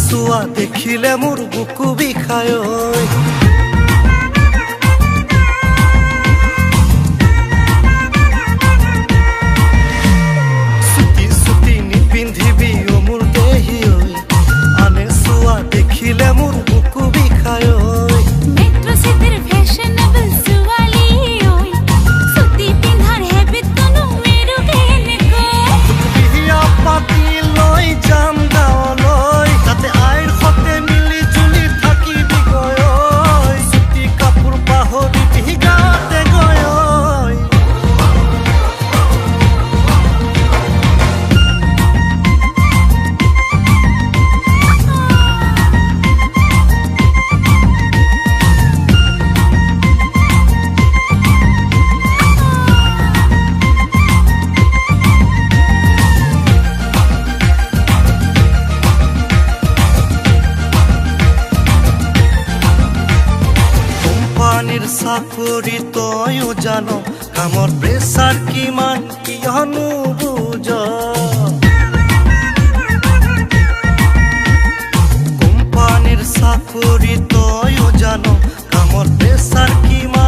চোৱা দেখিলে মোৰ বুকু বিষায় চুটি চুটি নিপিন্ধিবি মোৰ দেহি আনে চোৱা দেখিলে মোৰ বুকু বিষায় মেট্ৰো সিটিৰ ফ্যাশনেবল সুয়ালি ওই সুতি পিন্ধাৰ হেবিট তনু মেৰু কেনে কো বিয়া পাতি লৈ যাম গাঁৱলৈ তাতে আইৰ সতে মিলি জুলি থাকিবি গৈ চুটি কাপোৰ পাহৰিবি গাঁৱতে গৈ কোম্পানীৰ চাকৰি তয়ো জানো কামৰ প্ৰেছাৰ কিমান কিয়নো বুজ কোম্পানীৰ চাকৰি তয়ো জানো কামৰ প্ৰেছাৰ কিমান